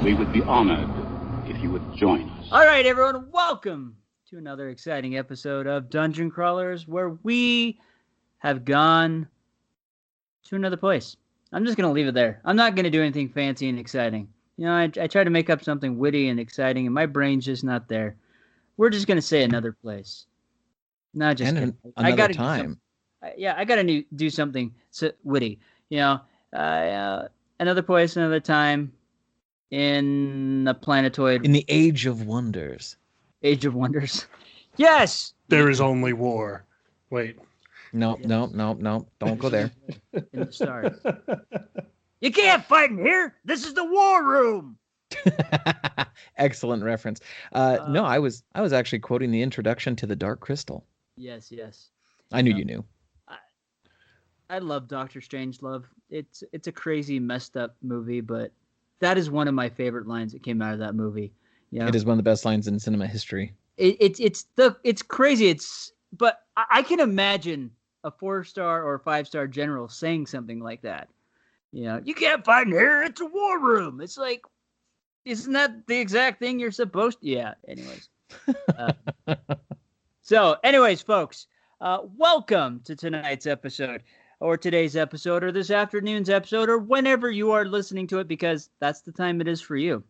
We would be honored if you would join us. All right, everyone, welcome to another exciting episode of Dungeon Crawlers, where we have gone to another place. I'm just going to leave it there. I'm not going to do anything fancy and exciting. You know, I try to make up something witty and exciting, and my brain's just not there. We're just going to say another place. No, just kidding. Another time. I got to do something witty. You know, another place, another time in the planetoid. In the Age of Wonders. Age of Wonders. Yes! There is only war. Wait. No. Don't go there. In the stars. You can't fight in here. This is the war room. Excellent reference. No, I was actually quoting the introduction to The Dark Crystal. Yes. I knew you knew. I love Doctor Strangelove. It's a crazy, messed up movie, but that is one of my favorite lines that came out of that movie. You know? It is one of the best lines in cinema history. It's crazy. But I can imagine a 4-star or 5-star general saying something like that. You know, you can't fight in here. It's a war room. It's like, isn't that the exact thing you're supposed to? Yeah. Anyways. So, folks, welcome to tonight's episode, or today's episode, or this afternoon's episode, or whenever you are listening to it, because that's the time it is for you.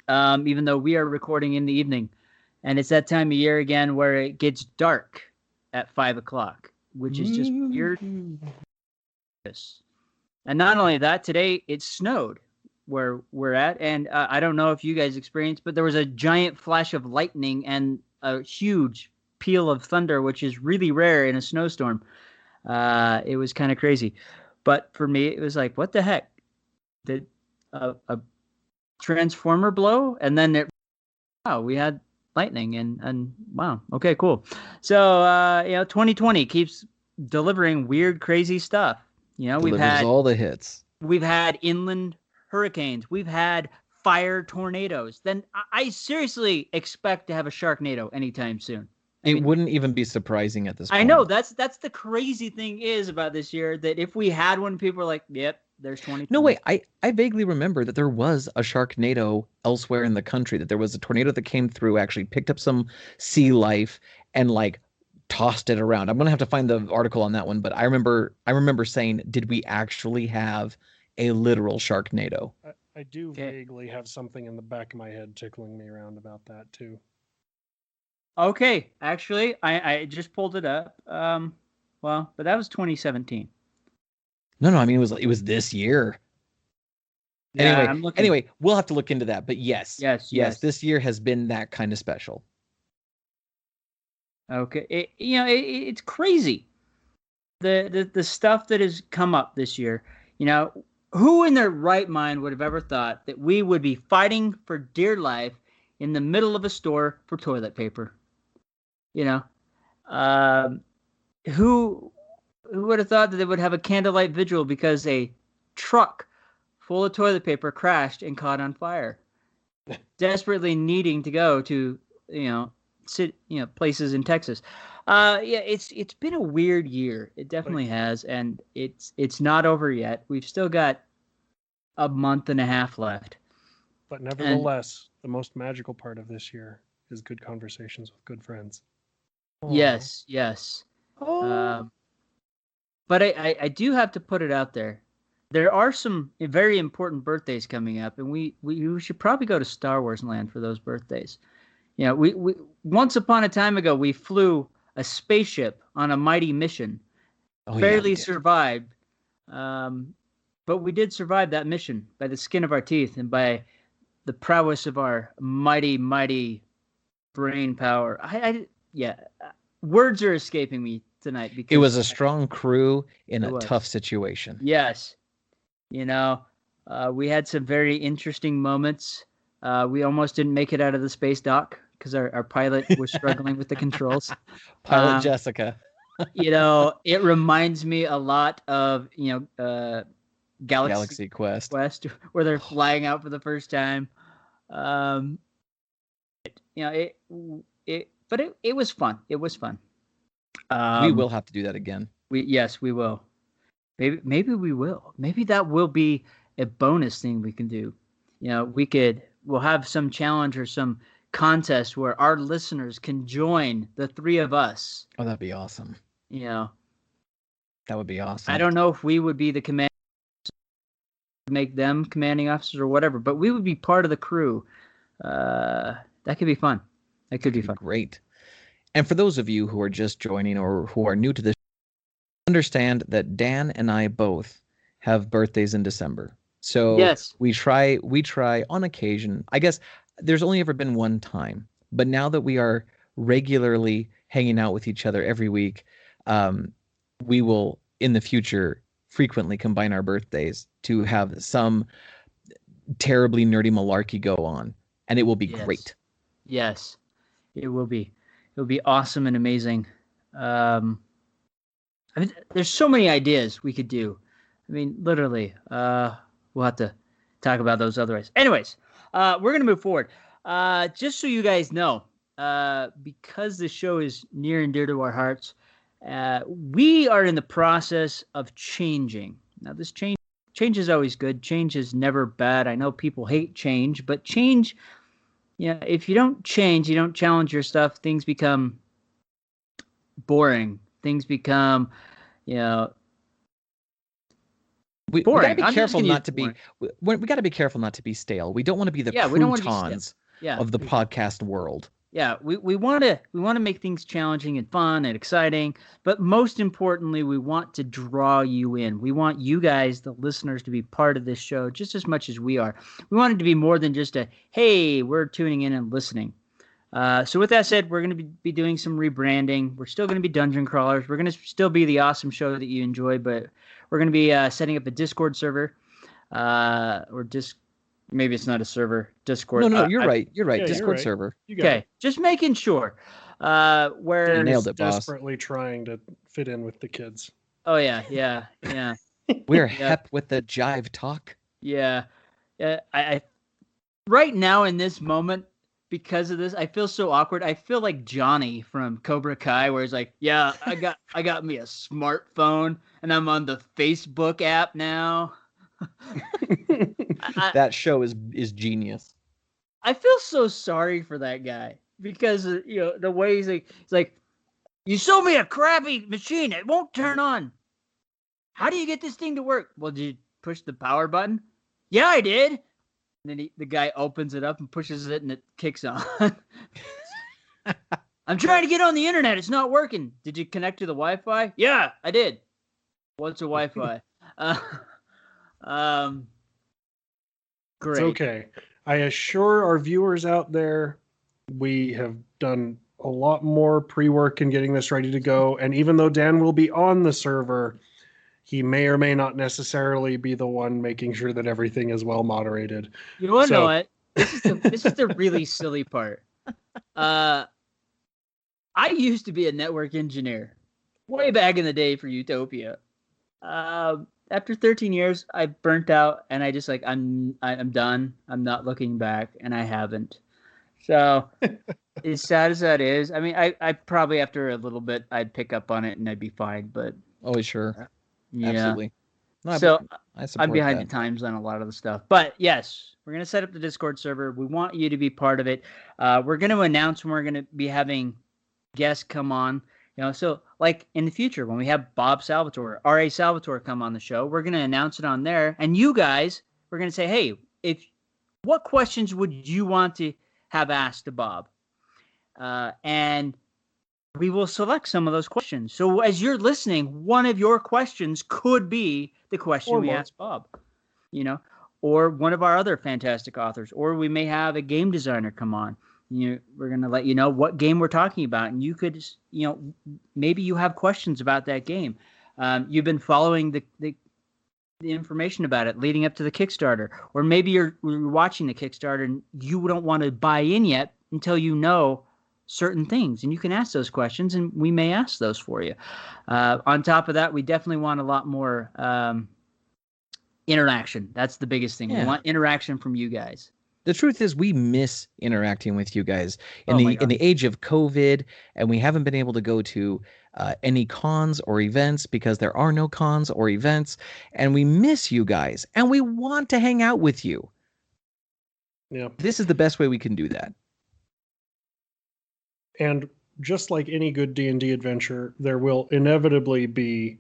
Even though we are recording in the evening, and it's that time of year again where it gets dark at 5 o'clock, which is just weird. And not only that, today it snowed where we're at, and I don't know if you guys experienced, but there was a giant flash of lightning and a huge peal of thunder, which is really rare in a snowstorm. It was kind of crazy. But for me, it was like, what the heck? Did a transformer blow? And then we had lightning and wow. Okay, cool. So, 2020 keeps delivering weird, crazy stuff. You know, we've had all the hits. We've had inland hurricanes. We've had fire tornadoes. Then I seriously expect to have a Sharknado anytime soon. It wouldn't even be surprising at this point. I know that's the crazy thing is about this year, that if we had one, people were like, "Yep, there's 20." No, wait. I vaguely remember that there was a Sharknado elsewhere in the country. That there was a tornado that came through, actually picked up some sea life and like tossed it around. I'm gonna have to find the article on that one, but I remember saying, did we actually have a literal Sharknado? I do vaguely have something in the back of my head tickling me around about that too. Okay, actually, I just pulled it up. But that was 2017. No, I mean it was this year. Yeah, anyway, we'll have to look into that. But yes, this year has been that kind of special. Okay, it's crazy. The stuff that has come up this year. You know, who in their right mind would have ever thought that we would be fighting for dear life in the middle of a store for toilet paper? You know, who would have thought that they would have a candlelight vigil because a truck full of toilet paper crashed and caught on fire, desperately needing to go to places in Texas. It's been a weird year. It definitely has, and it's not over yet. We've still got a month and a half left. But nevertheless, the most magical part of this year is good conversations with good friends. Yes. But I do have to put it out there. There are some very important birthdays coming up, and we should probably go to Star Wars Land for those birthdays. You know, we once upon a time ago, we flew a spaceship on a mighty mission. Barely survived. But we did survive that mission by the skin of our teeth and by the prowess of our mighty, mighty brain power. Words are escaping me tonight because it was a strong crew in a tough situation. Yes. You know, we had some very interesting moments. We almost didn't make it out of the space dock because our pilot was struggling with the controls. Pilot Jessica. You know, it reminds me a lot of, Galaxy Quest, where they're flying out for the first time. But it was fun. It was fun. We will have to do that again. We will. Maybe we will. Maybe that will be a bonus thing we can do. we'll have some challenge or some contest where our listeners can join the three of us. Oh, that'd be awesome. That would be awesome. I don't know if we would be the command, make them commanding officers or whatever, but we would be part of the crew. That could be fun. That could be fun. Great. And for those of you who are just joining or who are new to this, understand that Dan and I both have birthdays in December. So yes, we try on occasion. I guess there's only ever been one time, but now that we are regularly hanging out with each other every week, we will in the future frequently combine our birthdays to have some terribly nerdy malarkey go on, and it will be great. Yes, it will be. It will be awesome and amazing. I mean, there's so many ideas we could do. I mean, literally, we'll have to talk about those otherwise. Anyways, we're going to move forward. Just so you guys know, because the show is near and dear to our hearts, we are in the process of changing. Now, this change is always good. Change is never bad. I know people hate change, but change, if you don't change, you don't challenge your stuff, things become boring. Things become, boring. We gotta be careful not to be. We got to be careful not to be stale. We don't want to be the croutons of the podcast world. Yeah, we want to make things challenging and fun and exciting, but most importantly, we want to draw you in. We want you guys, the listeners, to be part of this show just as much as we are. We want it to be more than just a, hey, we're tuning in and listening. So with that said, we're going to be doing some rebranding. We're still going to be Dungeon Crawlers. We're going to still be the awesome show that you enjoy, but we're going to be setting up a Discord server, maybe it's not a server. Discord. No, you're right. You're right. Yeah, Discord server. Okay, just making sure. Where you nailed it, boss. Desperately trying to fit in with the kids. Oh yeah. We're hep with the jive talk. Yeah. I right now in this moment, because of this, I feel so awkward. I feel like Johnny from Cobra Kai, where he's like, "Yeah, I got me a smartphone, and I'm on the Facebook app now." That show is genius. I feel so sorry for that guy because the way he's like, "You sold me a crappy machine. It won't turn on. How do you get this thing to work?" "Well, did you push the power button?" "Yeah, I did." And then the guy opens it up and pushes it, and it kicks on. "I'm trying to get on the internet. It's not working." "Did you connect to the Wi-Fi?" "Yeah, I did." "What's a Wi-Fi?" Great. It's okay. I assure our viewers out there, we have done a lot more pre-work in getting this ready to go. And even though Dan will be on the server, he may or may not necessarily be the one making sure that everything is well moderated. You want to know what? This is the really silly part. I used to be a network engineer way back in the day for Utopia. After 13 years, I burnt out, and I just I'm done. I'm not looking back, and I haven't. So, as sad as that is, I mean, I probably after a little bit, I'd pick up on it and I'd be fine. But oh, sure, yeah. Absolutely. No, so I'm behind the times on a lot of the stuff. But yes, we're gonna set up the Discord server. We want you to be part of it. We're gonna announce when we're gonna be having guests come on. So like in the future, when we have Bob Salvatore, R.A. Salvatore come on the show, we're going to announce it on there. And you guys, we're going to say, hey, what questions would you want to have asked to Bob? And we will select some of those questions. So as you're listening, one of your questions could be the question we asked Bob, or one of our other fantastic authors, or we may have a game designer come on. We're going to let you know what game we're talking about, and you could, maybe you have questions about that game. You've been following the information about it leading up to the Kickstarter, or maybe you're watching the Kickstarter and you don't want to buy in yet until you know certain things, and you can ask those questions, and we may ask those for you. On top of that, we definitely want a lot more interaction. That's the biggest thing. We want interaction from you guys. The truth is, we miss interacting with you guys in the age of COVID, and we haven't been able to go to any cons or events because there are no cons or events, and we miss you guys, and we want to hang out with you. Yeah. This is the best way we can do that. And just like any good D&D adventure, there will inevitably be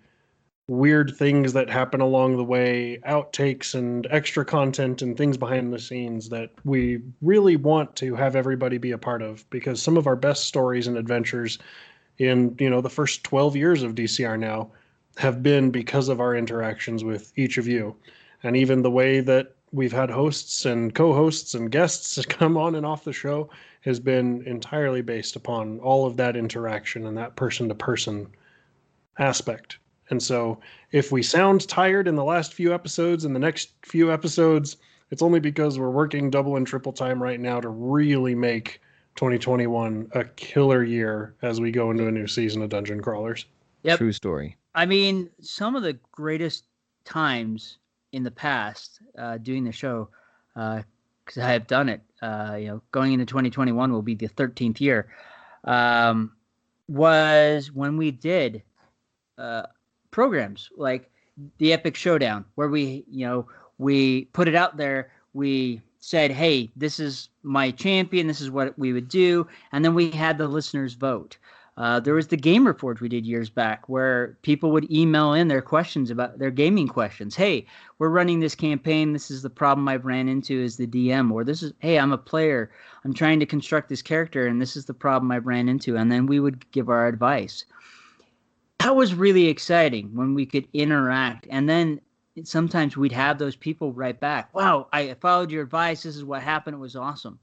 weird things that happen along the way, outtakes and extra content and things behind the scenes that we really want to have everybody be a part of, because some of our best stories and adventures in, the first 12 years of DCR now have been because of our interactions with each of you. And even the way that we've had hosts and co-hosts and guests come on and off the show has been entirely based upon all of that interaction and that person-to-person aspect. And so if we sound tired in the last few episodes and the next few episodes, it's only because we're working double and triple time right now to really make 2021 a killer year as we go into a new season of Dungeon Crawlers. Yep. True story. I mean, some of the greatest times in the past doing the show, because I have done it, going into 2021 will be the 13th year, was when we did programs like the Epic Showdown, where we put it out there. We said, hey, this is my champion. This is what we would do. And then we had the listeners vote. There was the Game Report we did years back where people would email in their questions about their gaming questions. Hey, we're running this campaign. This is the problem I've ran into as the DM. Or this is, hey, I'm a player. I'm trying to construct this character, and this is the problem I've ran into. And then we would give our advice. That was really exciting when we could interact. And then sometimes we'd have those people write back, wow, I followed your advice. This is what happened. It was awesome.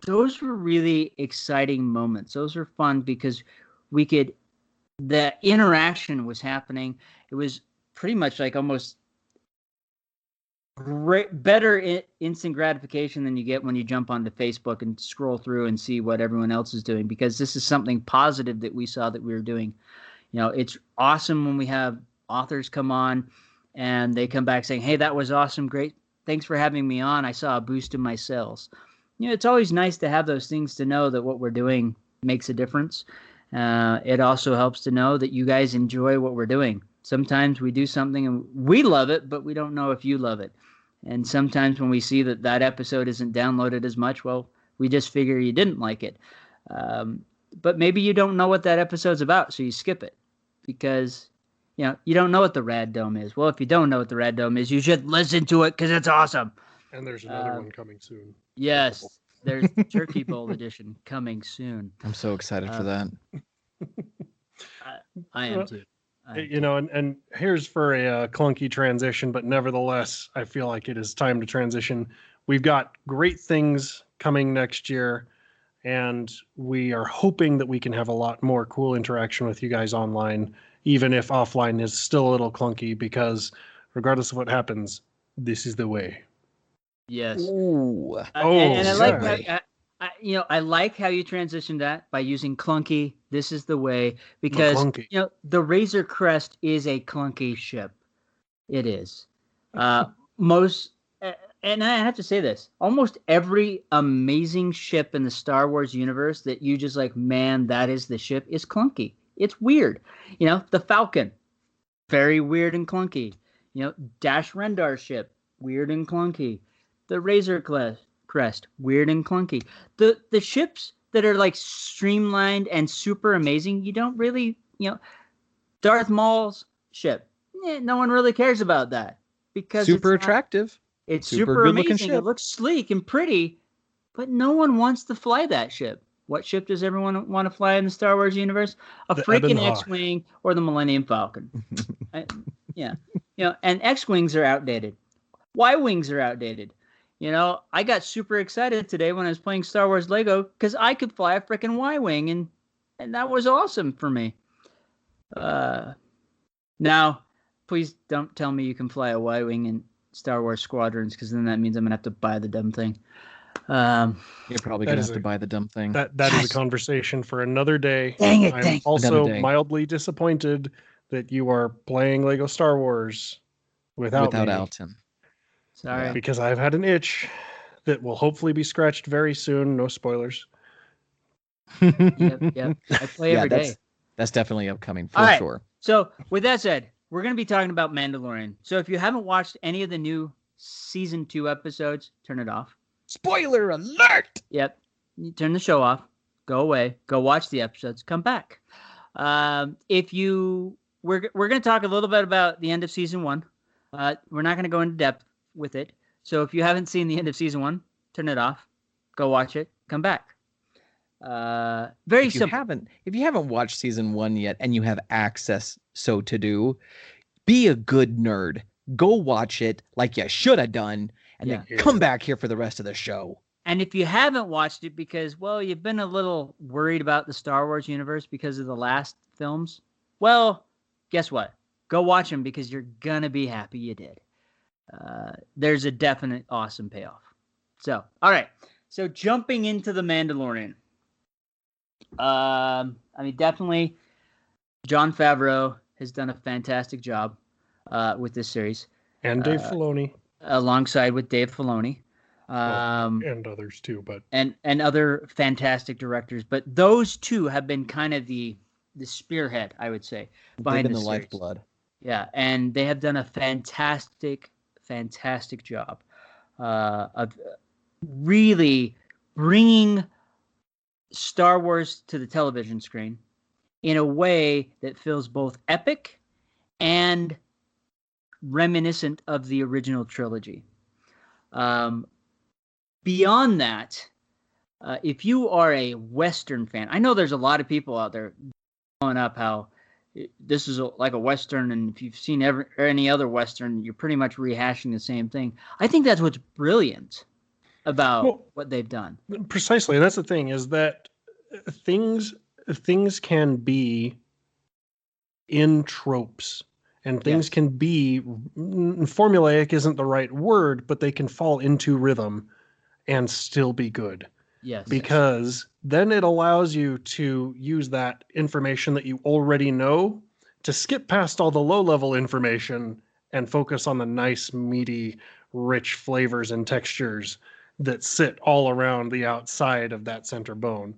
Those were really exciting moments. Those were fun because the interaction was happening. It was pretty much like almost better instant gratification than you get when you jump onto Facebook and scroll through and see what everyone else is doing, because this is something positive that we saw that we were doing. It's awesome when we have authors come on and they come back saying, hey, that was awesome. Great. Thanks for having me on. I saw a boost in my sales. It's always nice to have those things to know that what we're doing makes a difference. It also helps to know that you guys enjoy what we're doing. Sometimes we do something and we love it, but we don't know if you love it. And sometimes when we see that episode isn't downloaded as much, well, we just figure you didn't like it. But maybe you don't know what that episode's about, so you skip it because, you don't know what the Rad Dome is. Well, if you don't know what the Rad Dome is, you should listen to it because it's awesome. And there's another one coming soon. Yes, there's the Turkey Bowl edition coming soon. I'm so excited for that. I am too. And here's for a clunky transition, but nevertheless, I feel like it is time to transition. We've got great things coming next year, and we are hoping that we can have a lot more cool interaction with you guys online, even if offline is still a little clunky, because regardless of what happens, this is the way. Yes. Ooh. And I like that. I like how you transitioned that by using clunky. This is the way, because the Razor Crest is a clunky ship. It is. And I have to say this: almost every amazing ship in the Star Wars universe that you just like, man, that is the ship, is clunky. It's weird. The Falcon, very weird and clunky. Dash Rendar's ship, weird and clunky. The Razor Crest, weird and clunky. The ships that are like streamlined and super amazing, you don't really, Darth Maul's ship, no one really cares about that because super attractive. It's super amazing. It looks sleek and pretty, but no one wants to fly that ship. What ship does everyone want to fly in the Star Wars universe? A freaking X-Wing or the Millennium Falcon. And X-Wings are outdated. Y-Wings are outdated. I got super excited today when I was playing Star Wars Lego because I could fly a freaking Y-Wing, and that was awesome for me. Now, please don't tell me you can fly a Y-Wing in Star Wars Squadrons, because then that means I'm going to have to buy the dumb thing. You're probably going to have to buy the dumb thing. That is a conversation for another day. Dang it, I'm also mildly disappointed that you are playing Lego Star Wars without me. Alton. Sorry. Because I've had an itch that will hopefully be scratched very soon. No spoilers. Yep. I play every day. That's definitely upcoming for sure. So with that said, we're going to be talking about Mandalorian. So if you haven't watched any of the new season 2 episodes, turn it off. Spoiler alert! Yep. You turn the show off. Go away. Go watch the episodes. Come back. We're going to talk a little bit about the end of season 1. We're not going to go into depth with it. So if you haven't seen the end of season 1, turn it off. Go watch it. Come back. Very simple. If you haven't watched season 1 yet and you have access so to do, be a good nerd. Go watch it like you should have done, and then come back here for the rest of the show. And if you haven't watched it because, well, you've been a little worried about the Star Wars universe because of the last films, well, guess what? Go watch them because you're going to be happy you did. There's a definite awesome payoff. So, all right. So jumping into The Mandalorian. Definitely Jon Favreau has done a fantastic job with this series. And Dave Faloni. Alongside with Dave Faloni. And others too, but and other fantastic directors. But those two have been kind of the spearhead, I would say, behind the lifeblood. Yeah, and they have done a fantastic job of really bringing Star Wars to the television screen in a way that feels both epic and reminiscent of the original trilogy. Beyond that, if you are a Western fan, I know there's a lot of people out there blowing up how this is like a Western, and if you've seen any other Western, you're pretty much rehashing the same thing. I think that's what's brilliant about what they've done. Precisely, and that's the thing, is that things can be in tropes, and things can be formulaic isn't the right word, but they can fall into rhythm and still be good. Yes. Because then it allows you to use that information that you already know to skip past all the low-level information and focus on the nice, meaty, rich flavors and textures that sit all around the outside of that center bone.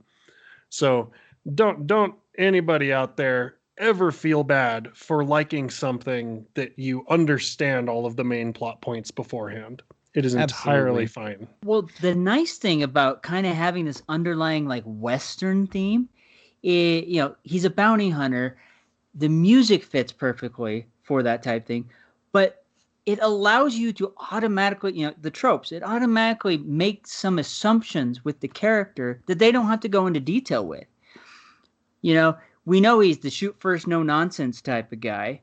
So don't anybody out there ever feel bad for liking something that you understand all of the main plot points beforehand. It is entirely fine. Well, the nice thing about kind of having this underlying like Western theme is, he's a bounty hunter. The music fits perfectly for that type thing, but it allows you to automatically, the tropes, it automatically makes some assumptions with the character that they don't have to go into detail with. We know he's the shoot first, no nonsense type of guy,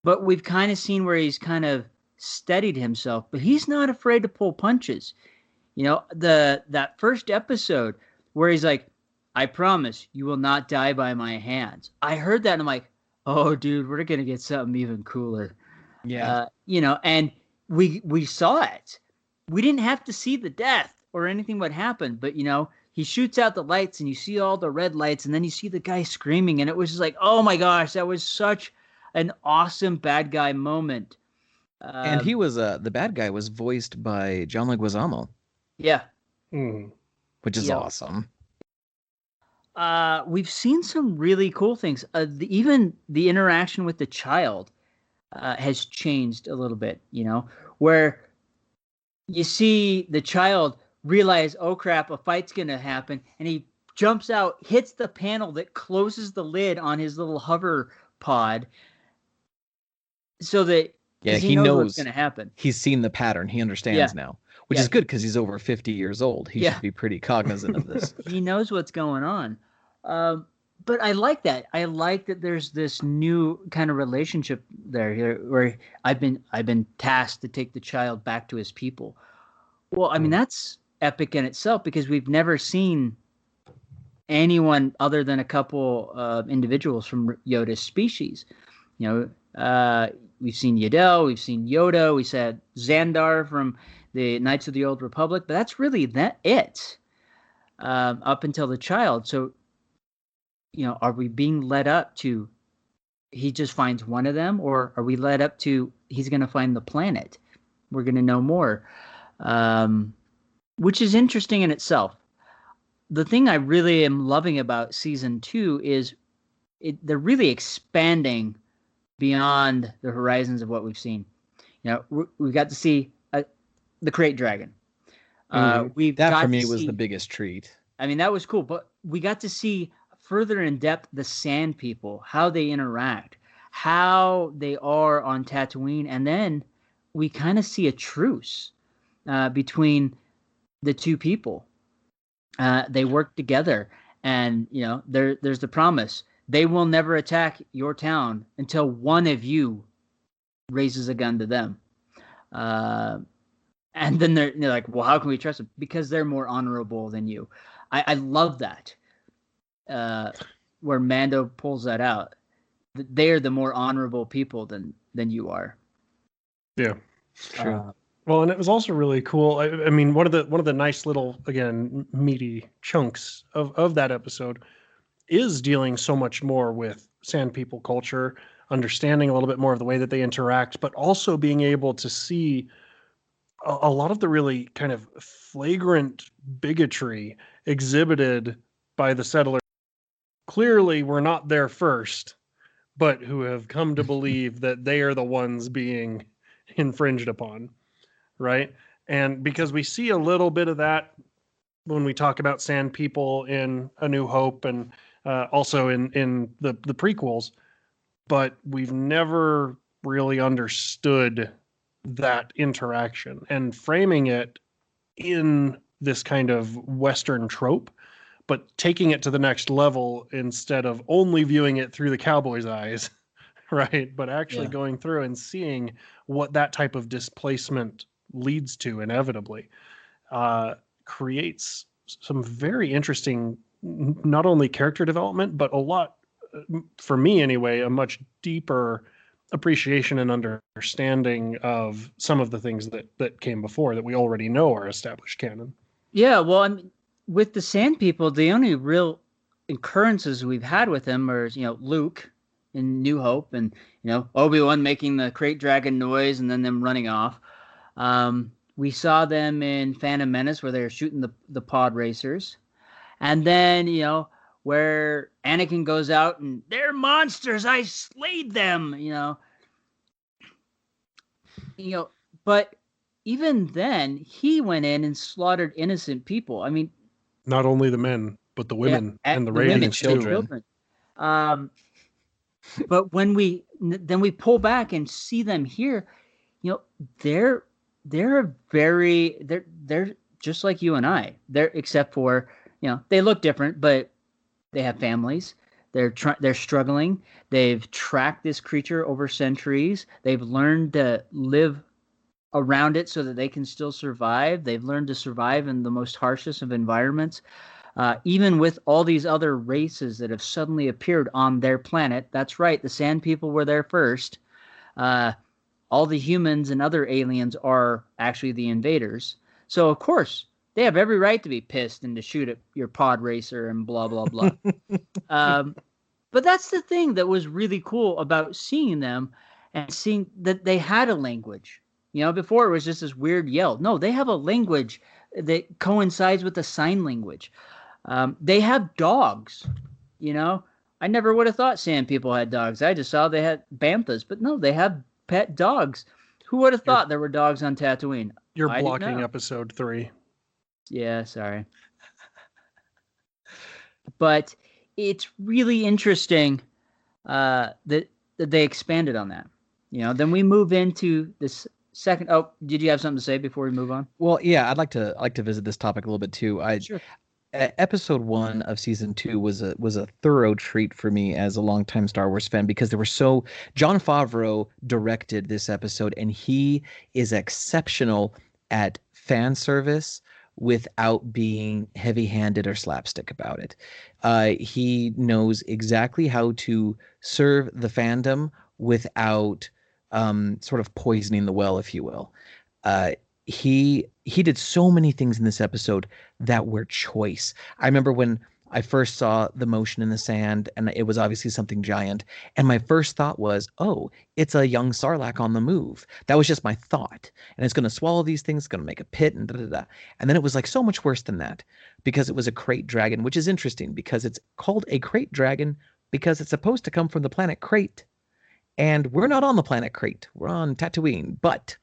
but we've kind of seen where he's kind of steadied himself, but he's not afraid to pull punches. That first episode where he's like, I promise you will not die by my hands. I heard that and I'm like, oh dude, we're going to get something even cooler. Yeah. And we saw it. We didn't have to see the death or anything what happened, but he shoots out the lights and you see all the red lights and then you see the guy screaming and it was just like, oh my gosh, that was such an awesome bad guy moment. And he was the bad guy was voiced by John Leguizamo. Yeah. Which is awesome. We've seen some really cool things. Even the interaction with the child has changed a little bit, where you see the child realize, oh crap, a fight's going to happen. And he jumps out, hits the panel that closes the lid on his little hover pod so that he knows what's going to happen. He's seen the pattern. He understands now, which is good because he's over 50 years old. He should be pretty cognizant of this. He knows what's going on. But I like that. I like that there's this new kind of relationship there where I've been tasked to take the child back to his people. Well, I mean, that's epic in itself because we've never seen anyone other than a couple of individuals from Yoda's species. We've seen Yaddle, we've seen Yoda, we said Xandar from the Knights of the Old Republic, but that's really it up until the child. So, are we being led up to he just finds one of them, or are we led up to he's going to find the planet? We're going to know more, which is interesting in itself. The thing I really am loving about season 2 is they're really expanding beyond the horizons of what we've seen. We got to see the Krayt Dragon. That for me was the biggest treat. I mean, that was cool, but we got to see further in depth the Sand People, how they interact, how they are on Tatooine, and then we kind of see a truce between the two people. They work together, and there's the promise: they will never attack your town until one of you raises a gun to them. And then they're like, well, how can we trust them? Because they're more honorable than you. I love that. Where Mando pulls that out. They're the more honorable people than you are. Yeah. True. Well, and it was also really cool. I mean, one of the nice little, again, meaty chunks of that episode is dealing so much more with Sand People culture, understanding a little bit more of the way that they interact, but also being able to see a lot of the really kind of flagrant bigotry exhibited by the settlers. Clearly, we're not there first, but who have come to believe that they are the ones being infringed upon, right? And because we see a little bit of that when we talk about Sand People in A New Hope and also in the prequels, but we've never really understood that interaction, and framing it in this kind of Western trope, but taking it to the next level instead of only viewing it through the cowboy's eyes, right? But actually going through and seeing what that type of displacement leads to inevitably, creates some very interesting, not only character development, but a lot, for me anyway, a much deeper appreciation and understanding of some of the things that came before that we already know are established canon. Yeah, well, I mean, with the Sand People, the only real occurrences we've had with them are, Luke in New Hope, and Obi-Wan making the crate dragon noise and then them running off. We saw them in Phantom Menace where they were shooting the pod racers, and then where Anakin goes out and they're monsters, I slayed them, but even then he went in and slaughtered innocent people. I mean, not only the men, but the women and the Ravens children. But when we pull back and see them here, they're just like you and I. They're, except for they look different, but they have families. They're struggling. They've tracked this creature over centuries. They've learned to live around it so that they can still survive. They've learned to survive in the most harshest of environments. Even with all these other races that have suddenly appeared on their planet. That's right, the Sand People were there first. All the humans and other aliens are actually the invaders. So, of course, they have every right to be pissed and to shoot at your pod racer and blah, blah, blah. But that's the thing that was really cool about seeing them and seeing that they had a language. Before it was just this weird yell. No, they have a language that coincides with the sign language. They have dogs, I never would have thought Sand People had dogs. I just saw they had banthas, but no, they have pet dogs. Who would have thought there were dogs on Tatooine? You're blocking episode 3. Yeah, sorry. But it's really interesting that they expanded on that. Then we move into this second. Oh, did you have something to say before we move on? Well, yeah, I'd like to visit this topic a little bit too. Sure. Episode 1 of season 2 was a thorough treat for me as a longtime Star Wars fan, because Jon Favreau directed this episode, and he is exceptional at fan service without being heavy-handed or slapstick about it. He knows exactly how to serve the fandom without sort of poisoning the well, if you will. He did so many things in this episode that were choice. I remember when I first saw the motion in the sand, and it was obviously something giant, and my first thought was, oh, it's a young Sarlacc on the move. That was just my thought. And it's going to swallow these things, it's going to make a pit, and da-da-da. And then it was like so much worse than that, because it was a crate dragon, which is interesting, because it's called a crate dragon because it's supposed to come from the planet Crate. And we're not on the planet Crate. We're on Tatooine. But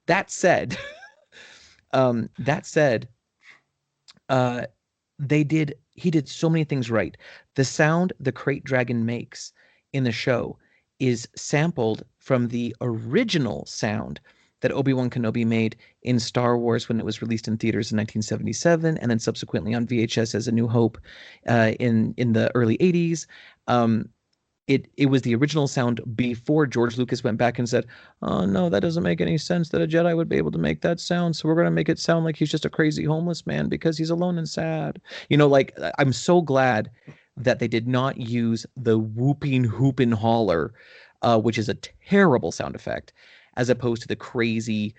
that said... uh, he did so many things right. The sound the Krayt Dragon makes in the show is sampled from the original sound that Obi-Wan Kenobi made in Star Wars when it was released in theaters in 1977, and then subsequently on VHS as A New Hope in the early 80s. It was the original sound before George Lucas went back and said, "Oh no, that doesn't make any sense that a Jedi would be able to make that sound. So we're going to make it sound like he's just a crazy homeless man because he's alone and sad." Like I'm so glad that they did not use the whooping hooping holler, which is a terrible sound effect, as opposed to the crazy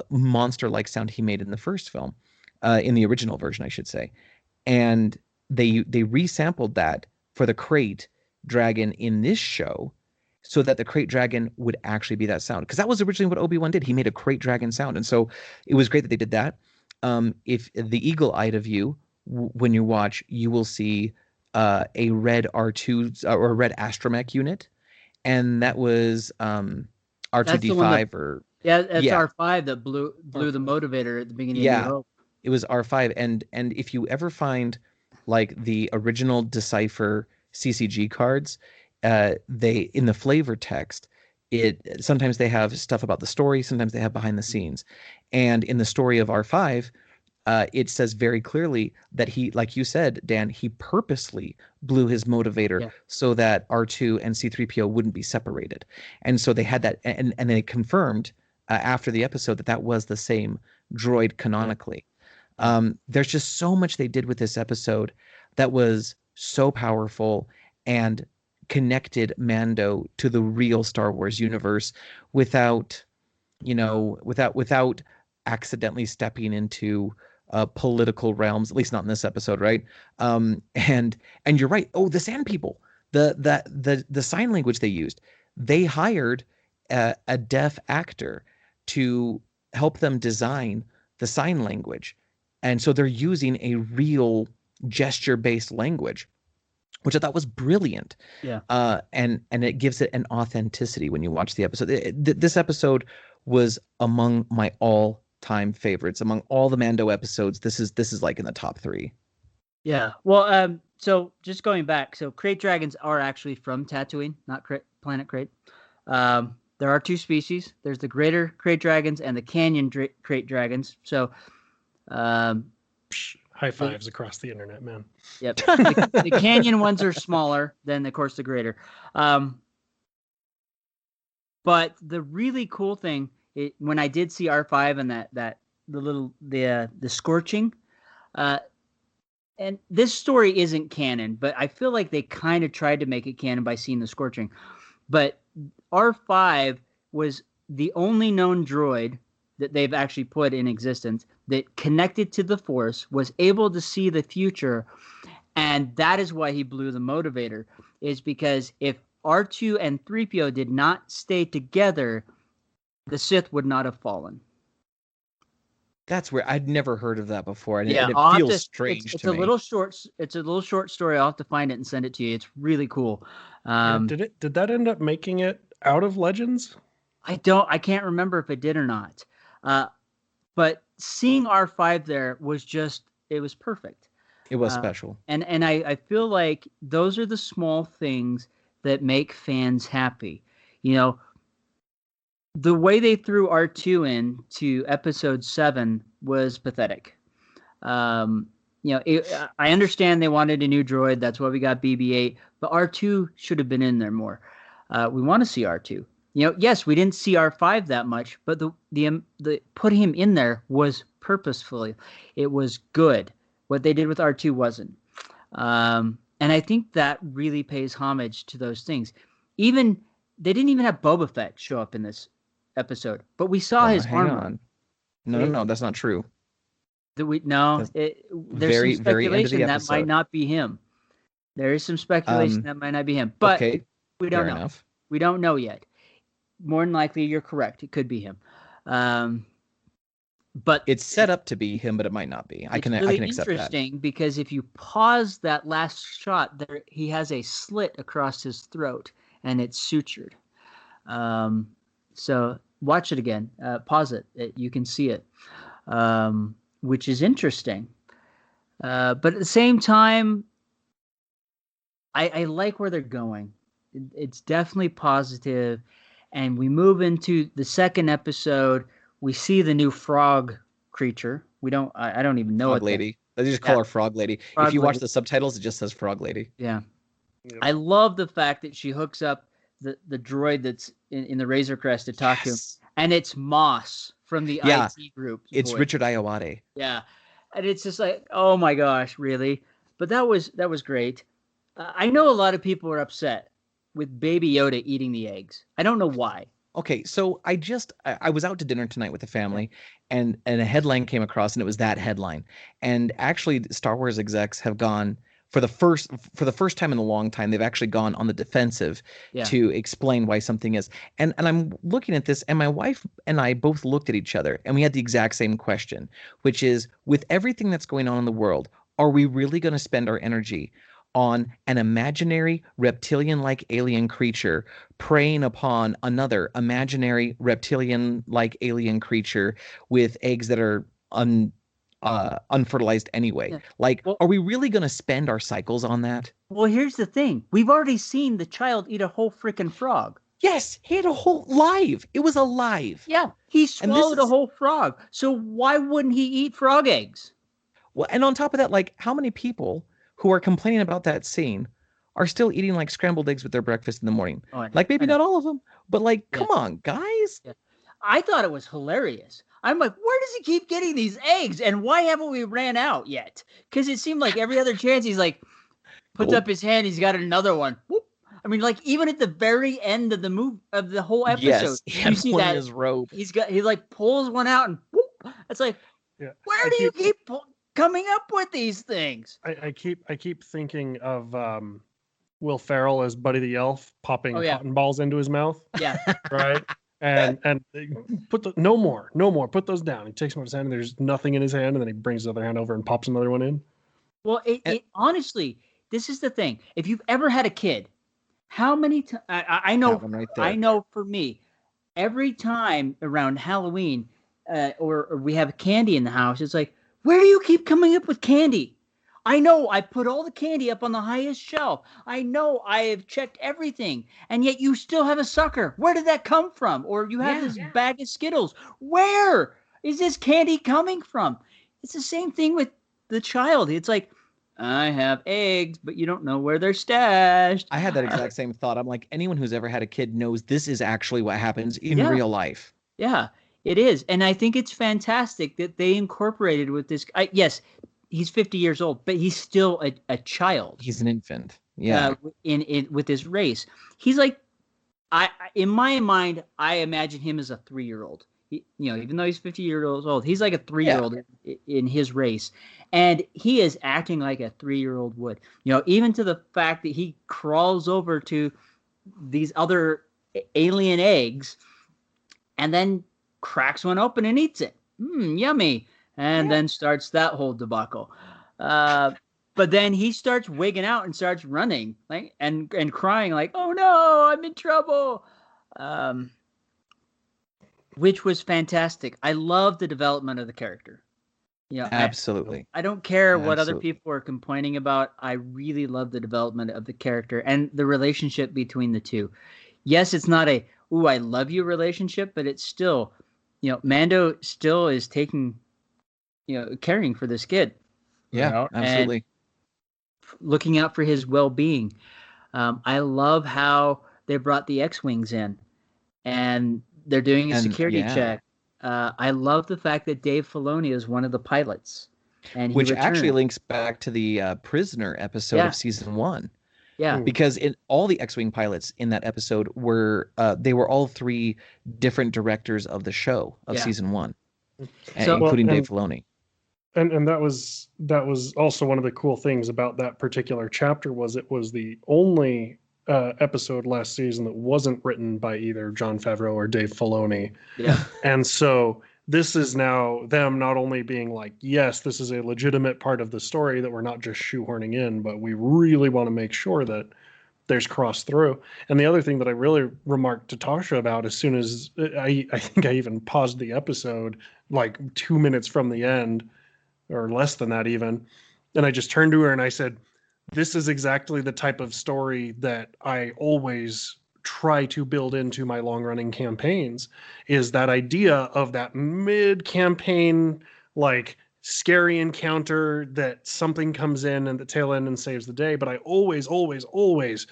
monster-like sound he made in the first film, in the original version, I should say. And they resampled that for the Krayt Dragon in this show so that the Krayt Dragon would actually be that sound, because that was originally what Obi-Wan did. He made a Krayt Dragon sound, and so it was great that they did that. If the eagle-eyed of you, when you watch, you will see a red R2 or a red astromech unit, and that was R2D5 or that's R5 that blew the motivator at the beginning of New Hope. It was R5, and if you ever find like the original Decipher CCG cards, they in the flavor text, sometimes they have stuff about the story, sometimes they have behind the scenes, and in the story of R5, it says very clearly that he, like you said, Dan, he purposely blew his motivator so that R2 and C-3PO wouldn't be separated, and so they had that, and they confirmed after the episode that was the same droid canonically. There's just so much they did with this episode that was so powerful and connected Mando to the real Star Wars universe without accidentally stepping into political realms, at least not in this episode, right? And you're right. Oh, the Sand People, the sign language they used, they hired a deaf actor to help them design the sign language, and so they're using a real gesture-based language, which I thought was brilliant. Yeah. And it gives it an authenticity when you watch the episode. This episode was among my all-time favorites. Among all the Mando episodes, this is like in the top 3. Yeah. Well, so just going back, so Krayt Dragons are actually from Tatooine, not Planet Krayt. There are 2 species. There's the greater Krayt Dragons and the Canyon Krayt Dragons. So, high fives across the internet, man. Yep. The Canyon ones are smaller than, of course, the greater. But the really cool thing, when I did see R5 and the scorching, and this story isn't canon, but I feel like they kind of tried to make it canon by seeing the scorching. But R5 was the only known droid that they've actually put in existence that connected to the Force, was able to see the future, and that is why he blew the motivator, is because if R2 and 3PO did not stay together, the Sith would not have fallen. That's where I'd never heard of that before, and yeah, it feels strange it's to a me. Little short. It's a little short story. I'll have to find it and send it to you. It's really cool. Did that end up making it out of Legends? I can't remember if it did or not. But seeing R5 there was it was perfect. It was special. And I feel like those are the small things that make fans happy. The way they threw R2 into episode 7 was pathetic. I understand they wanted a new droid. That's why we got BB-8. But R2 should have been in there more. We want to see R2. Yes, we didn't see R5 that much, but the putting him in there was purposefully. It was good. What they did with R2 wasn't. And I think that really pays homage to those things. They didn't even have Boba Fett show up in this episode, but we saw his armor. On. No, that's not true. There's some speculation that might not be him. There is some speculation that might not be him, but we don't know. Enough. We don't know yet. More than likely, you're correct. It could be him. But it's set up to be him, but it might not be. I can accept that. It's interesting because if you pause that last shot, there he has a slit across his throat, and it's sutured. So watch it again. Pause it. You can see it, which is interesting. But at the same time, I like where they're going. It's definitely positive. And we move into the second episode. We see the new frog creature. I don't even know Frog what lady. They just call her Frog Lady. Frog if you watch Lady. the subtitles, it just says Frog Lady. Yeah. Yep. I love the fact that she hooks up the droid that's in the Razor Crest to talk to him. And it's Moss from the IT group. It's Richard Ayoade. Yeah. And it's just like, oh my gosh, really? But that was great. I know a lot of people are upset with Baby Yoda eating the eggs. I don't know why. Okay, so I was out to dinner tonight with the family, and a headline came across, and it was that headline. And actually, Star Wars execs have gone for the first time in a long time. They've actually gone on the defensive to explain why something is. And I'm looking at this, and my wife and I both looked at each other, and we had the exact same question, which is, with everything that's going on in the world, are we really going to spend our energy on an imaginary reptilian-like alien creature preying upon another imaginary reptilian-like alien creature with eggs that are unfertilized anyway? Are we really going to spend our cycles on that? Well, here's the thing. We've already seen the child eat a whole freaking frog. Yes, he ate a whole live. It was alive. Yeah, he swallowed a whole frog. So why wouldn't he eat frog eggs? Well, and on top of that, how many people who are complaining about that scene are still eating scrambled eggs with their breakfast in the morning? Maybe not all of them, but come on, guys. Yeah. I thought it was hilarious. I'm like, where does he keep getting these eggs? And why haven't we ran out yet? Because it seemed like every other chance he's puts up his hand, he's got another one. Whoop. I mean, even at the very end of the whole episode, you see that in his robe. He pulls one out and whoop. It's like, where do you keep coming up with these things? I keep thinking of Will Ferrell as Buddy the Elf popping cotton balls into his mouth. Yeah. Right. And no more. Put those down. He takes them out of his hand, and there's nothing in his hand, and then he brings the other hand over and pops another one in. Well, it honestly, this is the thing. If you've ever had a kid, how many times I know for me, every time around Halloween, or we have candy in the house, it's like, where do you keep coming up with candy? I know I put all the candy up on the highest shelf. I know I have checked everything, and yet you still have a sucker. Where did that come from? Or you have this bag of Skittles. Where is this candy coming from? It's the same thing with the child. It's like, I have eggs, but you don't know where they're stashed. I had that exact same thought. I'm like, anyone who's ever had a kid knows this is actually what happens in real life. Yeah, it is. And I think it's fantastic that they incorporated with this. Yes, he's 50 years old, but he's still a child. He's an infant. Yeah. In with this race. He's in my mind, I imagine him as a 3-year-old. Even though he's 50 years old, he's like a 3-year-old in his race. And he is acting like a 3-year-old would. Even to the fact that he crawls over to these other alien eggs and then cracks one open and eats it. Yummy. And then starts that whole debacle. But then he starts wigging out and starts running and crying oh no, I'm in trouble. Which was fantastic. I love the development of the character. Absolutely. I don't care what other people are complaining about. I really love the development of the character and the relationship between the two. Yes, it's not a I love you relationship, but it's still, Mando still is taking, caring for this kid. Yeah, absolutely. Looking out for his well-being. I love how they brought the X-Wings in and they're doing a security check. I love the fact that Dave Faloni is one of the pilots. And which actually links back to the Prisoner episode of season 1. Yeah. Because all the X-Wing pilots in that episode were they were all 3 different directors of the show of season 1, including Dave Filoni. And that was also one of the cool things about that particular chapter was it was the only episode last season that wasn't written by either Jon Favreau or Dave Filoni. Yeah. And so this is now them not only being like, yes, this is a legitimate part of the story that we're not just shoehorning in, but we really want to make sure that there's cross through. And the other thing that I really remarked to Tasha about as soon as I think I even paused the episode 2 minutes from the end, or less than that even, And I just turned to her and I said, this is exactly the type of story that I always try to build into my long-running campaigns, is that idea of that mid-campaign, like, scary encounter that something comes in at the tail end and saves the day. But I always, always, always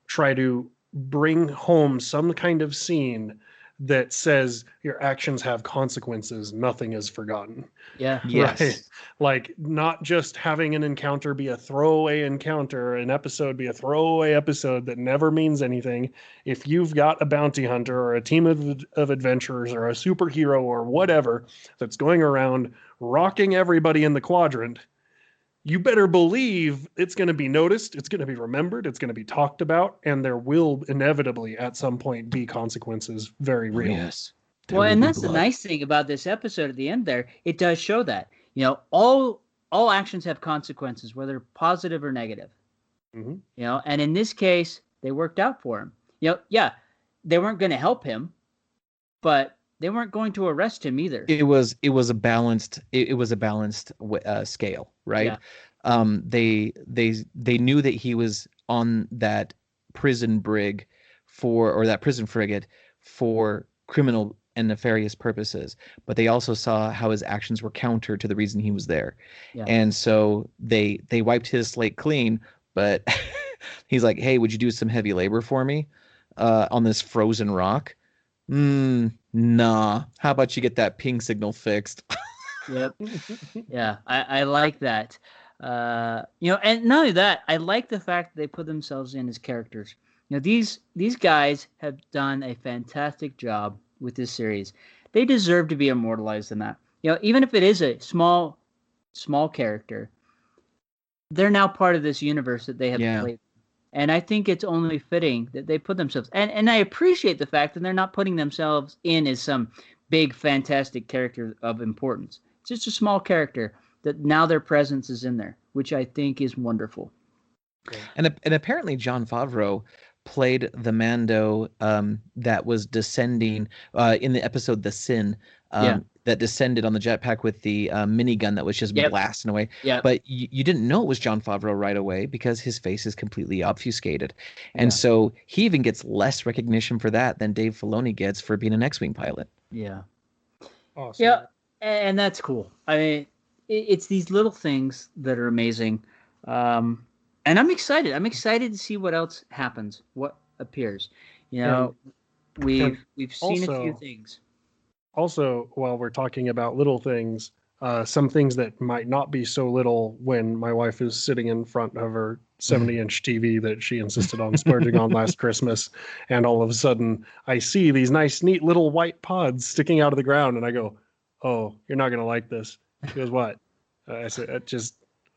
try to bring home some kind of scene that says your actions have consequences. Nothing is forgotten. Yeah. Yes. Right. Like, not just having an encounter be a throwaway encounter, an episode be a throwaway episode that never means anything. If you've got a bounty hunter or a team of adventurers or a superhero or whatever that's going around rocking everybody in the quadrant, you better believe it's going to be noticed, it's going to be remembered, it's going to be talked about, and there will inevitably at some point be consequences, very real. Yes. Well, and that's the nice thing about this episode at the end there. It does show that, you know, all actions have consequences, whether positive or negative. Mm-hmm. You know, and in this case, they worked out for him. You know, yeah, they weren't going to help him, but they weren't going to arrest him either. It was a balanced scale, right? Yeah. They knew that he was on that prison brig or that prison frigate for criminal and nefarious purposes, but they also saw how his actions were counter to the reason he was there. Yeah. And so they wiped his slate clean, but he's like, hey, would you do some heavy labor for me on this frozen rock? Nah. How about you get that ping signal fixed? Yep. Yeah, I like that. You know, and not only that, I like the fact that they put themselves in as characters. You know, these guys have done a fantastic job with this series. They deserve to be immortalized in that. You know, even if it is a small character, they're now part of this universe that they have played. And I think it's only fitting that they put themselves, and I appreciate the fact that they're not putting themselves in as some big, fantastic character of importance. It's just a small character that now their presence is in there, which I think is wonderful. And apparently Jon Favreau played the Mando that was descending in the episode The Sin, that descended on the jetpack with the minigun that was just blasting away. Yep. But you didn't know it was Jon Favreau right away because his face is completely obfuscated. And so he even gets less recognition for that than Dave Filoni gets for being an X-Wing pilot. Yeah. Awesome. Yeah, and that's cool. I mean, it's these little things that are amazing. And I'm excited. I'm excited to see what else happens, what appears. You know, we've seen a few things. Also, while we're talking about little things, some things that might not be so little when my wife is sitting in front of her 70-inch TV that she insisted on splurging on last Christmas, and all of a sudden I see these nice, neat little white pods sticking out of the ground, and I go, "Oh, you're not gonna like this." She goes, "What?" I said,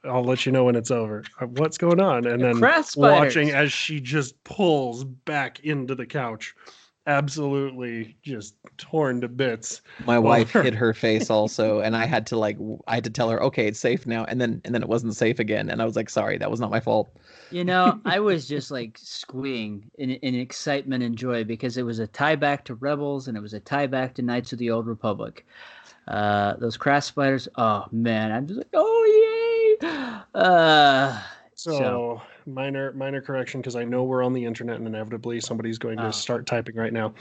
I'll let you know when it's over." What's going on? And then watching as she just pulls back into the couch, absolutely just torn to bits. My wife hit her face also, and I had to tell her, okay, it's safe now, and then it wasn't safe again, and I was like, sorry, that was not my fault. You know, I was just like squeeing in excitement and joy because it was a tie back to Rebels and it was a tie back to Knights of the Old Republic. Those crash spiders, oh man, I'm just like, oh yay! So minor correction, because I know we're on the internet and inevitably somebody's going to start typing right now.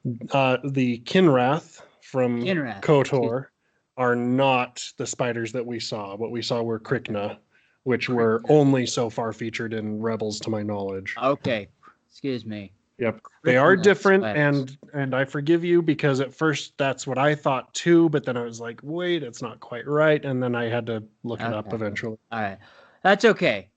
The Kinrath from KOTOR are not the spiders that we saw. What we saw were Krykna, which were only so far featured in Rebels, to my knowledge. Okay, excuse me. Yep, they are different, and I forgive you because at first that's what I thought too, but then I was like, wait, it's not quite right, and then I had to look it up eventually. All right, that's okay.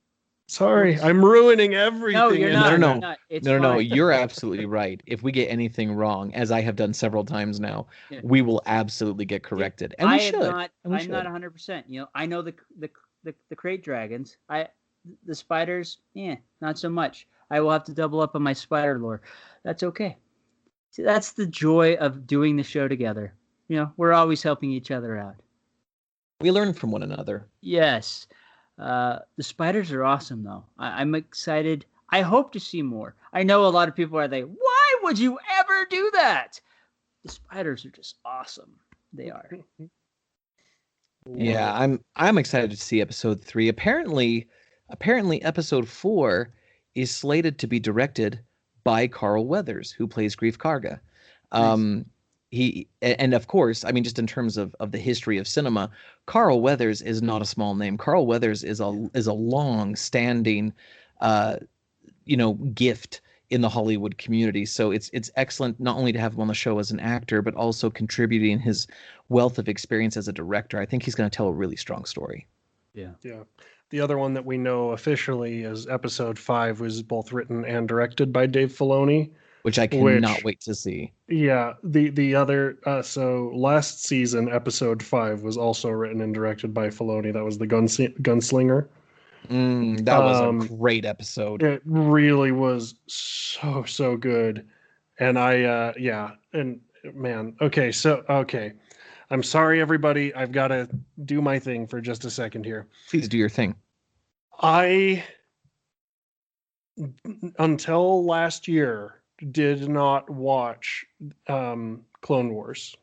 Sorry, I'm ruining everything. No, you're not. No, you're absolutely right. If we get anything wrong, as I have done several times now, we will absolutely get corrected, and we should. I'm not 100%. You know, I know the crate dragons. The spiders, not so much. I will have to double up on my spider lore. That's okay. See, that's the joy of doing the show together. You know, we're always helping each other out. We learn from one another. Yes. The spiders are awesome, though. I'm excited. I hope to see more. I know a lot of people are like, why would you ever do that? The spiders are just awesome. They are. Yeah, I'm excited to see episode 3. Apparently episode 4 is slated to be directed by Carl Weathers, who plays Grief Karga. Nice. And of course, I mean, just in terms of the history of cinema, Carl Weathers is not a small name. Carl Weathers is a long-standing gift in the Hollywood community. So it's excellent not only to have him on the show as an actor, but also contributing his wealth of experience as a director. I think he's going to tell a really strong story. Yeah. Yeah. The other one that we know officially is episode 5 was both written and directed by Dave Filoni. Which I cannot wait to see. Yeah. The other, so last season, episode 5 was also written and directed by Filoni. That was the Gunslinger. That was a great episode. It really was so good. And okay. I'm sorry, everybody. I've got to do my thing for just a second here. Please do your thing. Until last year, did not watch Clone Wars.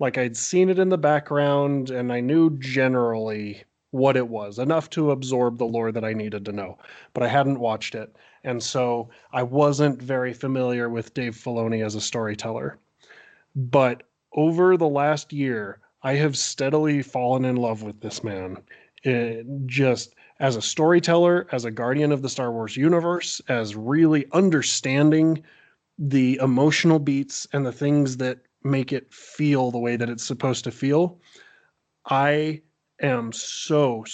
Like, I'd seen it in the background, and I knew generally what it was, enough to absorb the lore that I needed to know, but I hadn't watched it. And so I wasn't very familiar with Dave Filoni as a storyteller. But over the last year, I have steadily fallen in love with this man. Just as a storyteller, as a guardian of the Star Wars universe, as really understanding the emotional beats and the things that make it feel the way that it's supposed to feel. I am so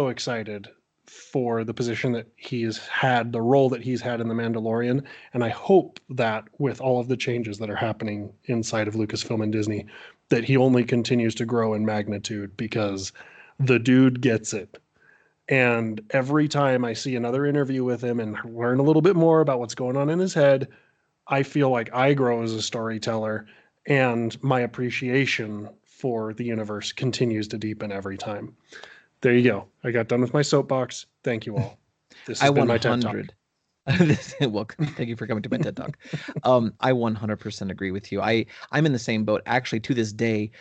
excited for the position that he's had, the role that he's had in The Mandalorian. And I hope that with all of the changes that are happening inside of Lucasfilm and Disney, that he only continues to grow in magnitude, because the dude gets it. And every time I see another interview with him and learn a little bit more about what's going on in his head, I feel like I grow as a storyteller, and my appreciation for the universe continues to deepen every time. There you go. I got done with my soapbox. Thank you all. This has been my TED Talk. Well, thank you for coming to my TED Talk. I 100% agree with you. I'm in the same boat. Actually, to this day,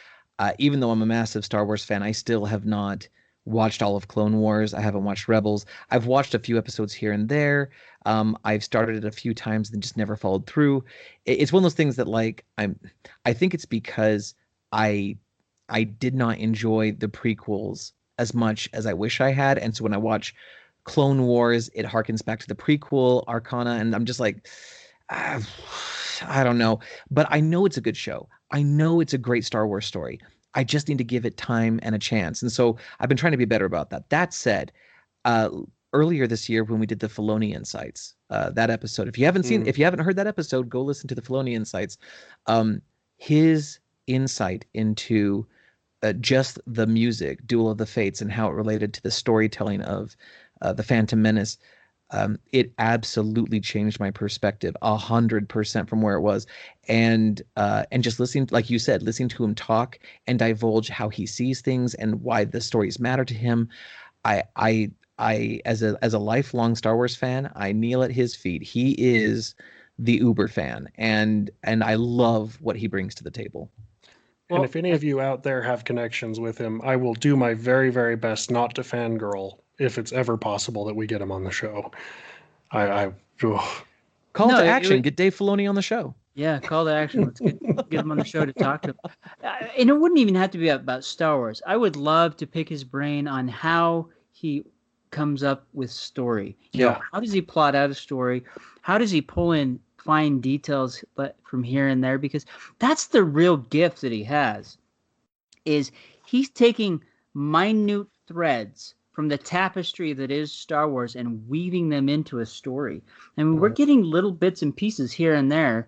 even though I'm a massive Star Wars fan, I still have not watched all of Clone Wars. I haven't watched Rebels. I've watched a few episodes here and there. I've started it a few times and just never followed through. It's one of those things that, like, I think it's because I did not enjoy the prequels as much as I wish I had. And so when I watch Clone Wars, it harkens back to the prequel Arcana, and I'm just like, I don't know. But I know it's a good show. I know it's a great Star Wars story. I just need to give it time and a chance. And so I've been trying to be better about that. That said, earlier this year when we did the Filoni Insights, that episode, if you haven't heard that episode, go listen to the Filoni Insights. His insight into just the music, Duel of the Fates, and how it related to the storytelling of the Phantom Menace, it absolutely changed my perspective 100% from where it was. And just listening, like you said, listening to him talk and divulge how he sees things and why the stories matter to him. I as a lifelong Star Wars fan, I kneel at his feet. He is the uber fan, and I love what he brings to the table. And if any of you out there have connections with him, I will do my very, very best not to fangirl if it's ever possible that we get him on the show. Call to action. Get Dave Filoni on the show. Yeah, call to action. Let's get him on the show to talk to him. And it wouldn't even have to be about Star Wars. I would love to pick his brain on how he comes up with story. You know, how does he plot out a story? How does he pull in fine details from here and there? Because that's the real gift that he has, is he's taking minute threads from the tapestry that is Star Wars and weaving them into a story. I mean, we're getting little bits and pieces here and there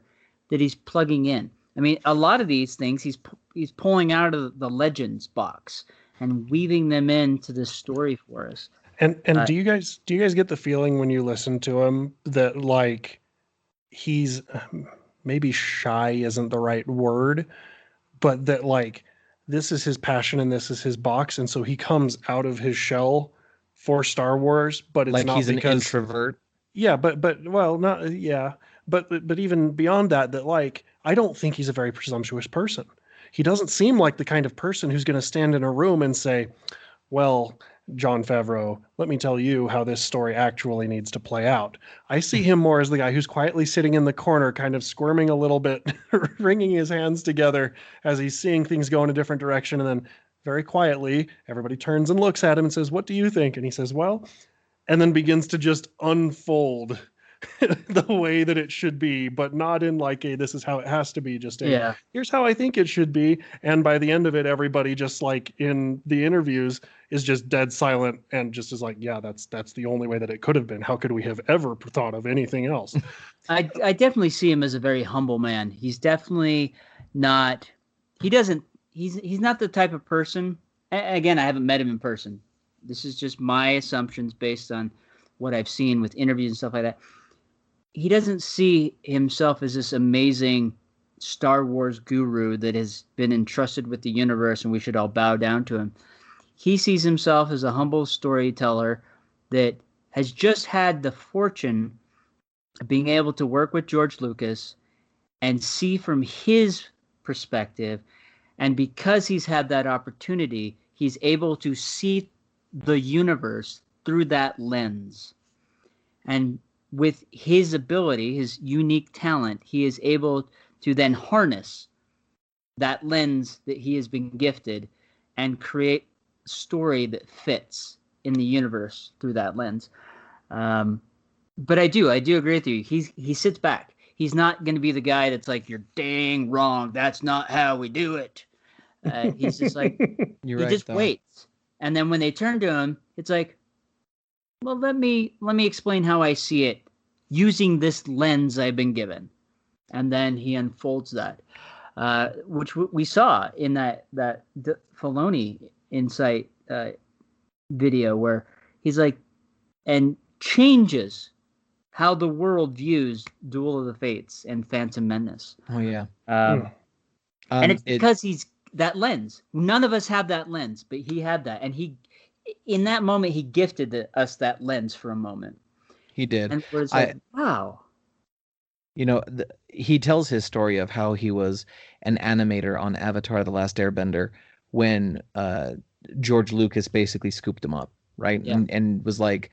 that he's plugging in. I mean, a lot of these things he's pulling out of the Legends box and weaving them into this story for us. And do you guys get the feeling when you listen to him that, like, he's maybe shy isn't the right word, but that, like, this is his passion and this is his box, and so he comes out of his shell for Star Wars, but it's like not he's because an introvert. Yeah, but even beyond that, like, I don't think he's a very presumptuous person. he doesn't seem like the kind of person who's going to stand in a room and say, well, Jon Favreau, let me tell you how this story actually needs to play out. I see him more as the guy who's quietly sitting in the corner, kind of squirming a little bit, wringing his hands together as he's seeing things go in a different direction. And then very quietly, everybody turns and looks at him and says, what do you think? And he says, well, and then begins to just unfold the way that it should be, but not in like a this is how it has to be, just a here's how I think it should be. And by the end of it, everybody, just like in the interviews, is just dead silent and just is like, yeah, that's the only way that it could have been. How could we have ever thought of anything else? I definitely see him as a very humble man. He's definitely not, he's not the type of person, again, I haven't met him in person. This is just my assumptions based on what I've seen with interviews and stuff like that. He doesn't see himself as this amazing Star Wars guru that has been entrusted with the universe and we should all bow down to him. He sees himself as a humble storyteller that has just had the fortune of being able to work with George Lucas and see from his perspective. And because he's had that opportunity, he's able to see the universe through that lens. And with his ability, his unique talent, he is able to then harness that lens that he has been gifted and create a story that fits in the universe through that lens. But I do agree with you. He sits back. He's not going to be the guy that's like, you're dang wrong. That's not how we do it. He's just like, You're he right, just though. waits. And then when they turn to him, it's like, well, let me explain how I see it using this lens I've been given. And then he unfolds that, which we saw in that Faloni Insight video where he's like, and changes how the world views Duel of the Fates and Phantom Menace. Oh yeah. And it's because he's that lens. None of us have that lens, but he had that. And in that moment, he gifted us that lens for a moment. He did. And it's like, wow. You know, he tells his story of how he was an animator on Avatar: The Last Airbender when George Lucas basically scooped him up, right? Yeah. And was like,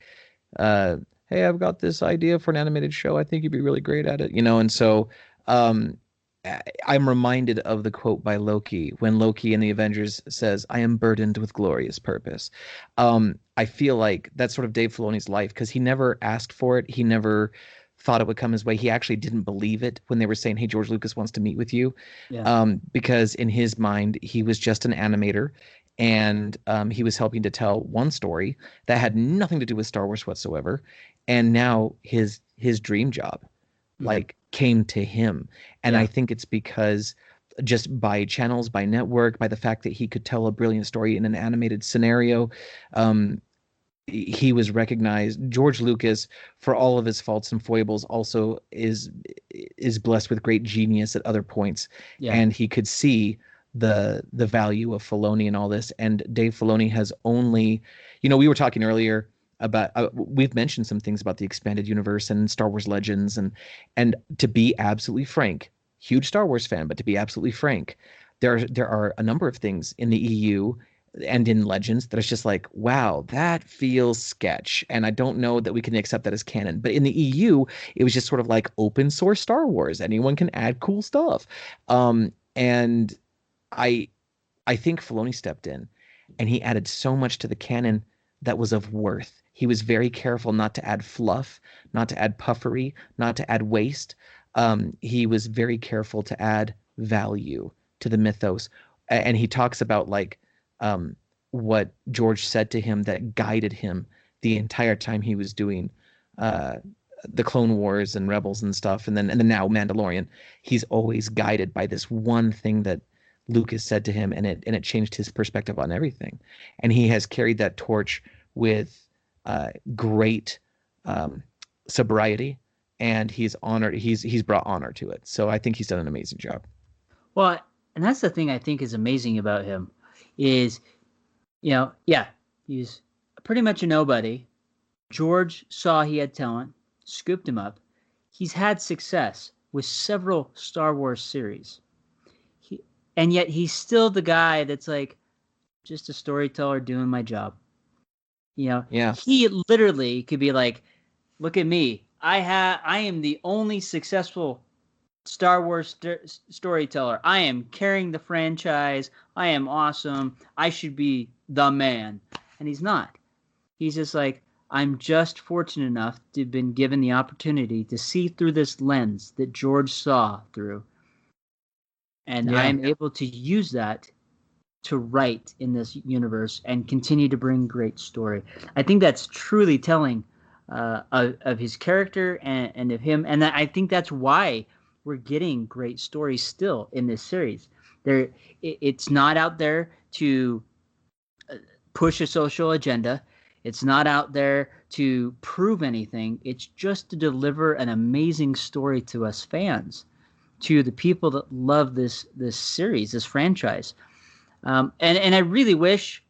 hey, I've got this idea for an animated show. I think you'd be really great at it, you know? And so I'm reminded of the quote by Loki when Loki in the Avengers says, I am burdened with glorious purpose. I feel like that's sort of Dave Filoni's life because he never asked for it. He never thought it would come his way. He actually didn't believe it when they were saying, hey, George Lucas wants to meet with you. Yeah. Because in his mind, he was just an animator and he was helping to tell one story that had nothing to do with Star Wars whatsoever. And now his dream job like came to him. And I think it's because just by channels, by network, by the fact that he could tell a brilliant story in an animated scenario, he was recognized. George Lucas, for all of his faults and foibles, also is blessed with great genius at other points. Yeah. And he could see the value of Filoni and all this. And Dave Filoni has only, you know, we were talking earlier about we've mentioned some things about the expanded universe and Star Wars Legends, and to be absolutely frank, huge Star Wars fan, but to be absolutely frank, there are a number of things in the EU and in Legends that is just like, wow, that feels sketch, and I don't know that we can accept that as canon. But in the EU, it was just sort of like open source Star Wars. Anyone can add cool stuff, and I think Filoni stepped in, and he added so much to the canon that was of worth. He was very careful not to add fluff, not to add puffery, not to add waste. He was very careful to add value to the mythos. And he talks about like what George said to him that guided him the entire time he was doing the Clone Wars and Rebels and stuff, and then now Mandalorian. He's always guided by this one thing that Lucas said to him, and it changed his perspective on everything. And he has carried that torch with great sobriety, and he's honored. He's brought honor to it. So I think he's done an amazing job. Well, and that's the thing I think is amazing about him is, you know, yeah, he's pretty much a nobody. George saw he had talent, scooped him up. He's had success with several Star Wars series. and yet he's still the guy that's like just a storyteller doing my job. You know, Yeah. he literally could be like, look at me. I am the only successful Star Wars storyteller. I am carrying the franchise. I am awesome. I should be the man. And he's not. He's just like, I'm just fortunate enough to have been given the opportunity to see through this lens that George saw through. And I am able to use that to write in this universe and continue to bring great story. I think that's truly telling of his character and of him. And I think that's why we're getting great stories still in this series. It's not out there to push a social agenda. It's not out there to prove anything. It's just to deliver an amazing story to us fans, to the people that love this series, this franchise. And I really wish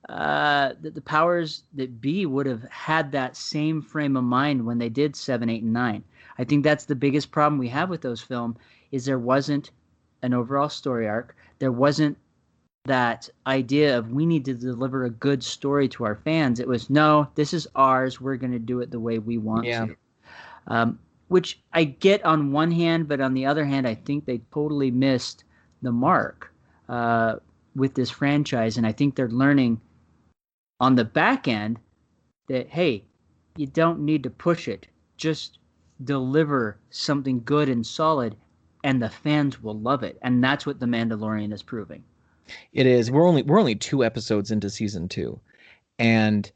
that the powers that be would have had that same frame of mind when they did 7, 8, and 9. I think that's the biggest problem we have with those films is there wasn't an overall story arc. There wasn't that idea of we need to deliver a good story to our fans. It was, no, this is ours. We're going to do it the way we want to. Which I get on one hand, but on the other hand, I think they totally missed the mark with this franchise. And I think they're learning on the back end that, hey, you don't need to push it. Just deliver something good and solid, and the fans will love it. And that's what The Mandalorian is proving. It is. We're only 2 episodes into season 2, and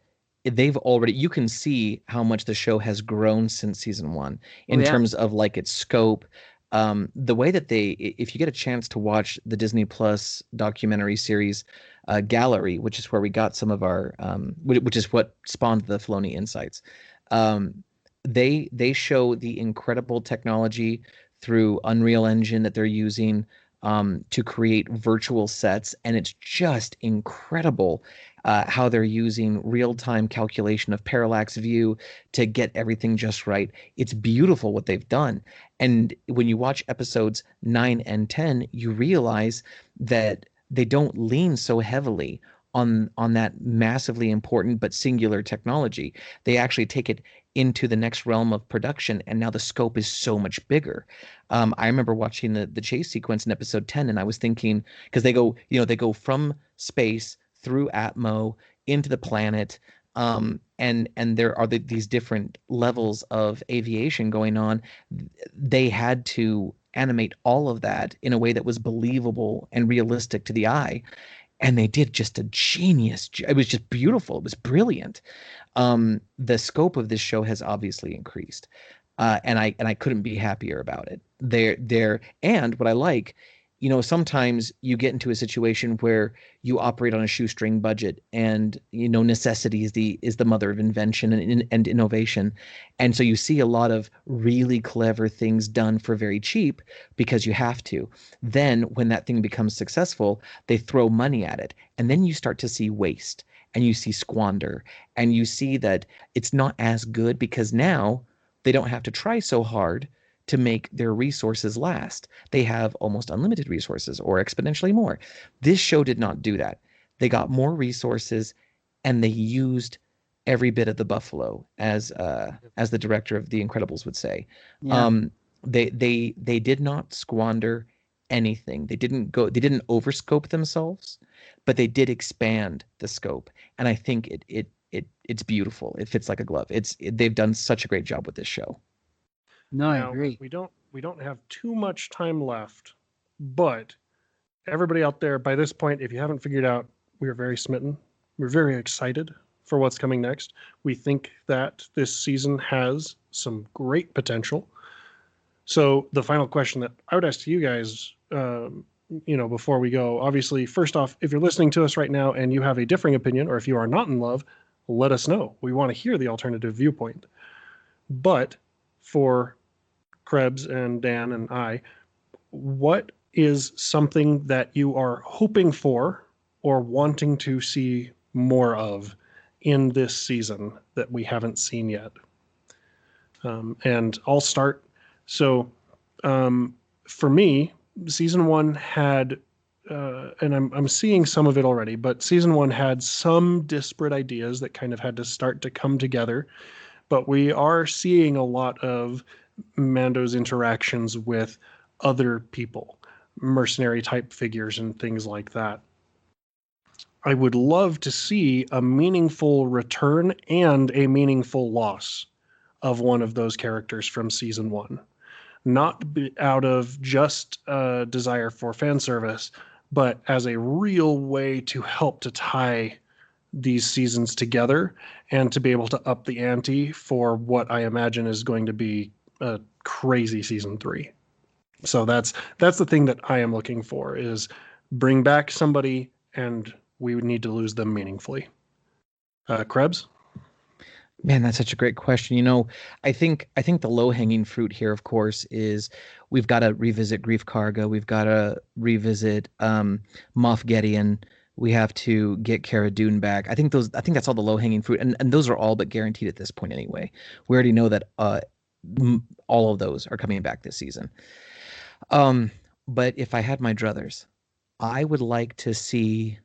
they've already, you can see how much the show has grown since season 1 in terms of like its scope. The way that if you get a chance to watch the Disney Plus documentary series Gallery, which is where we got some of our which is what spawned the Filoni insights, they show the incredible technology through Unreal Engine that they're using to create virtual sets, and it's just incredible how they're using real-time calculation of parallax view to get everything just right. It's beautiful what they've done. And when you watch episodes 9 and 10, you realize that they don't lean so heavily on that massively important but singular technology. They actually take it into the next realm of production, and now the scope is so much bigger. I remember watching the chase sequence in episode 10, and I was thinking, because they go from space through Atmo into the planet, and there are these different levels of aviation going on. They had to animate all of that in a way that was believable and realistic to the eye. And they did just a genius. It was just beautiful. It was brilliant. The scope of this show has obviously increased, and I couldn't be happier about it. And what I like, sometimes you get into a situation where you operate on a shoestring budget, and necessity is the mother of invention and innovation, and so you see a lot of really clever things done for very cheap because you have to. Then when that thing becomes successful, they throw money at it, and then you start to see waste, and you see squander, and you see that it's not as good because now they don't have to try so hard to make their resources last. They have almost unlimited resources or exponentially more. This show did not do that. They got more resources, and they used every bit of the buffalo, as the director of The Incredibles would say. Yeah. They did not squander anything. They didn't overscope themselves, but they did expand the scope. And I think it's beautiful. It fits like a glove. They've done such a great job with this show. No, I agree. We don't have too much time left, but everybody out there, by this point, if you haven't figured out, we are very smitten. We're very excited for what's coming next. We think that this season has some great potential. So the final question that I would ask to you guys, before we go, obviously, first off, if you're listening to us right now and you have a differing opinion, or if you are not in love, let us know. We want to hear the alternative viewpoint. But for Krebs and Dan and I, what is something that you are hoping for or wanting to see more of in this season that we haven't seen yet? And I'll start. So for me, season 1 had and I'm seeing some of it already, but season 1 had some disparate ideas that kind of had to start to come together. But we are seeing a lot of Mando's interactions with other people, mercenary type figures and things like that. I would love to see a meaningful return and a meaningful loss of one of those characters from season 1. Not out of just a desire for fan service, but as a real way to help to tie these seasons together and to be able to up the ante for what I imagine is going to be a crazy season 3. So that's the thing that I am looking for, is bring back somebody and we would need to lose them meaningfully. Krebs? Man, that's such a great question. You know, I think the low-hanging fruit here, of course, is we've got to revisit Grief Karga. We've got to revisit Moff Gideon. We have to get Cara Dune back. I think that's all the low-hanging fruit, and those are all but guaranteed at this point anyway. We already know that all of those are coming back this season. But if I had my druthers, I would like to see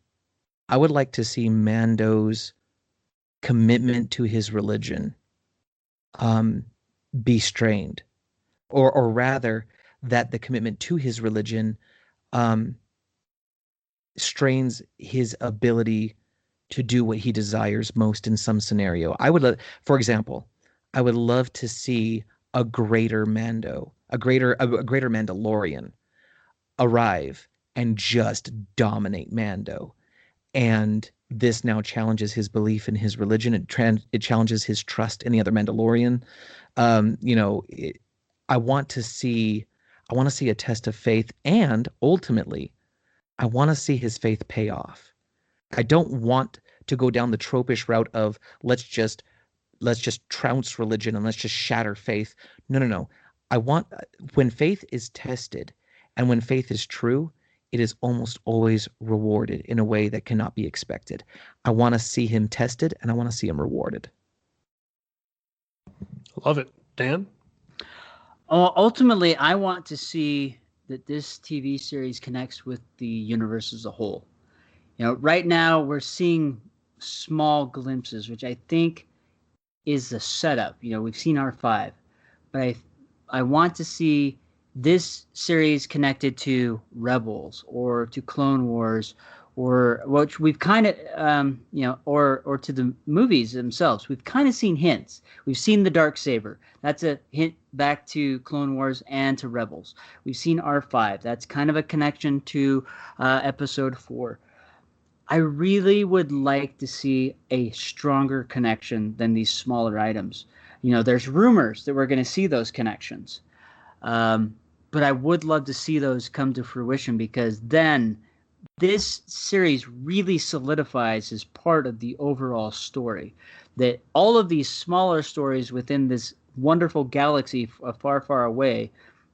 Mando's commitment to his religion be strained, or rather that the commitment to his religion strains his ability to do what he desires most in some scenario. For example, I would love to see a greater Mando, a greater Mandalorian arrive and just dominate Mando. And this now challenges his belief in his religion. It challenges his trust in the other Mandalorian. I want to see a test of faith, and ultimately, I want to see his faith pay off. I don't want to go down the tropish route of let's just trounce religion and let's just shatter faith. No. I want, when faith is tested and when faith is true, it is almost always rewarded in a way that cannot be expected. I want to see him tested and I want to see him rewarded. Love it. Dan? Ultimately, I want to see that this TV series connects with the universe as a whole. You know, right now we're seeing small glimpses, which I think is the setup. You know, we've seen R5, but I want to see this series connected to Rebels or to Clone Wars, or which we've kind of, or to the movies themselves. We've kind of seen hints. We've seen the Darksaber. That's a hint back to Clone Wars and to Rebels. We've seen R5. That's kind of a connection to Episode 4. I really would like to see a stronger connection than these smaller items. You know, there's rumors that we're going to see those connections. But I would love to see those come to fruition, because then this series really solidifies as part of the overall story. That all of these smaller stories within this wonderful galaxy far, far away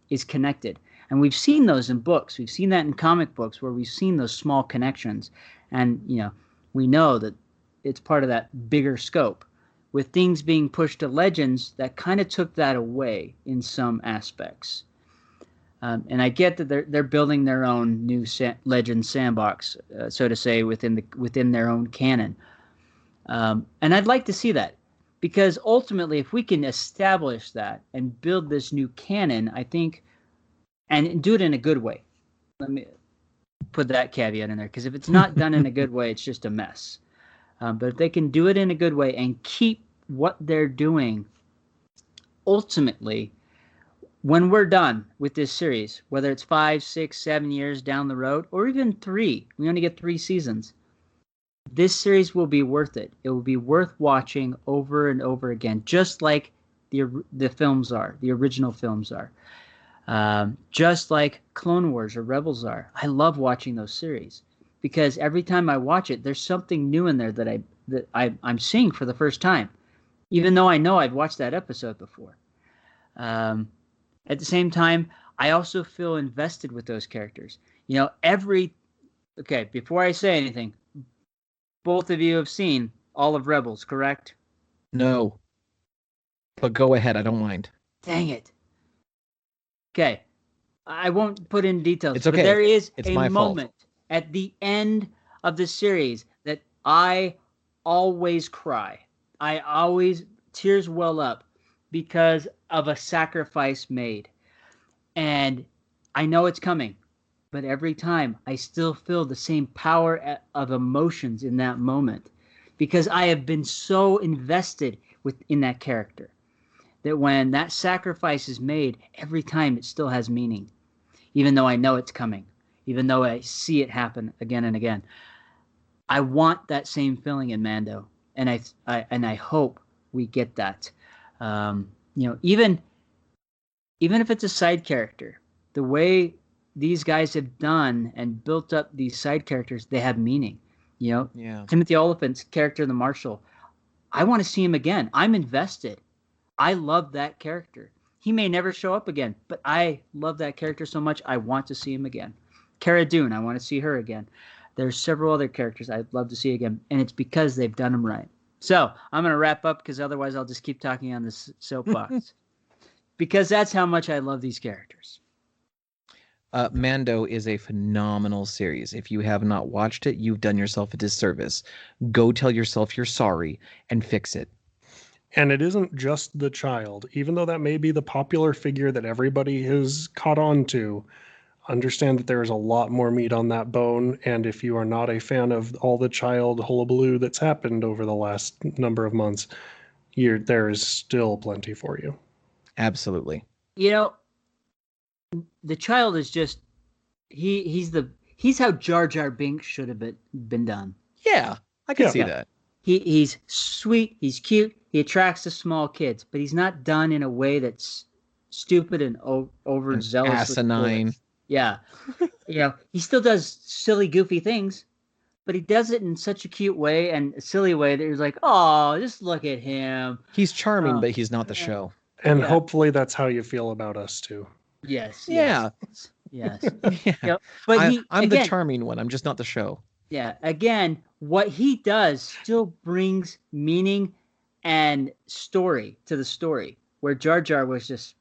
is connected. And we've seen those in books. We've seen that in comic books where we've seen those small connections. And, you know, we know that it's part of that bigger scope. With things being pushed to Legends, that kind of took that away in some aspects. And I get that they're building their own new Legends sandbox, so to say, within their own canon. And I'd like to see that, because ultimately, if we can establish that and build this new canon, I think, and do it in a good way. Let me put that caveat in there, because if it's not done in a good way, it's just a mess. But if they can do it in a good way and keep what they're doing, ultimately, when we're done with this series, whether it's 5, 6, 7 years down the road, or even 3, we only get 3 seasons, this series will be worth it. It will be worth watching over and over again, just like the films are, the original films are. Just like Clone Wars or Rebels are. I love watching those series, because every time I watch it, there's something new in there that I'm seeing for the first time, even though I know I've watched that episode before. At the same time, I also feel invested with those characters. You know, okay, before I say anything, both of you have seen all of Rebels, correct? No. But go ahead, I don't mind. Dang it. Okay. I won't put in details. It's okay. But there is it's a my moment. fault. at the end of the series that I always cry. Tears well up because of a sacrifice made. And I know it's coming, but every time I still feel the same power of emotions in that moment because I have been so invested in that character that when that sacrifice is made, every time it still has meaning, even though I know it's coming, even though I see it happen again and again. I want that same feeling in Mando, and I hope we get that. Even if it's a side character, the way these guys have done and built up these side characters, they have meaning. Timothy Olyphant's character, the Marshal, I want to see him again. I'm invested. I love that character. He may never show up again, but I love that character so much, I want to see him again. Cara Dune, I want to see her again. There's several other characters I'd love to see again, and it's because they've done them right. So I'm going to wrap up because otherwise I'll just keep talking on this soapbox. Because that's how much I love these characters. Mando is a phenomenal series. If you have not watched it, you've done yourself a disservice. Go tell yourself you're sorry and fix it. And it isn't just the child. Even though that may be the popular figure that everybody has caught on to, understand that there is a lot more meat on that bone. And if you are not a fan of all the child hullabaloo that's happened over the last number of months, there is still plenty for you. Absolutely. The child is just he's how Jar Jar Binks should have been done. Yeah, I can see that. He's sweet, he's cute, he attracts the small kids, but he's not done in a way that's stupid and overzealous. Asinine. Yeah. He still does silly, goofy things, but he does it in such a cute way and a silly way that you're like, oh, just look at him. He's charming, but he's not the show. And hopefully that's how you feel about us too. Yes. Yeah. Yes. Yeah. But I'm the charming one. I'm just not the show. Yeah. Again, what he does still brings meaning and story to the story, where Jar Jar was just,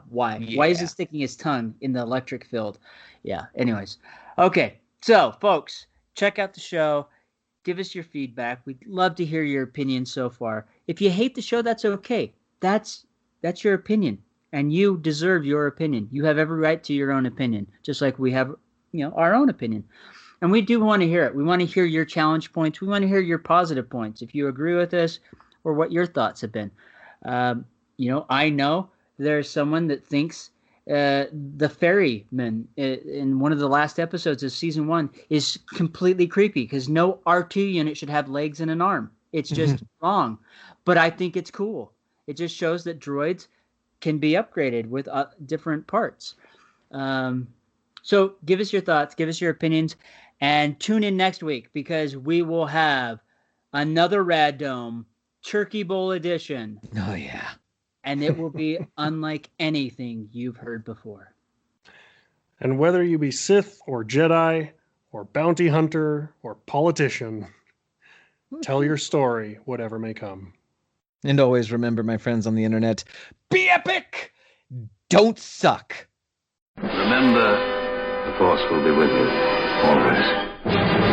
why? Yeah. Why is he sticking his tongue in the electric field? Yeah. Anyways. Okay. So, folks, check out the show. Give us your feedback. We'd love to hear your opinion so far. If you hate the show, that's okay. That's your opinion. And you deserve your opinion. You have every right to your own opinion, just like we have, our own opinion. And we do want to hear it. We want to hear your challenge points. We want to hear your positive points. If you agree with us or what your thoughts have been. I know there's someone that thinks the ferryman in one of the last episodes of season 1 is completely creepy because no R2 unit should have legs and an arm. It's just wrong. But I think it's cool. It just shows that droids can be upgraded with different parts. So give us your thoughts, give us your opinions, and tune in next week because we will have another Rad Dome Turkey Bowl edition. Oh, yeah. And it will be unlike anything you've heard before. And whether you be Sith or Jedi or bounty hunter or politician, tell your story, whatever may come. And always remember, my friends on the internet, be epic! Don't suck! Remember, the Force will be with you, always.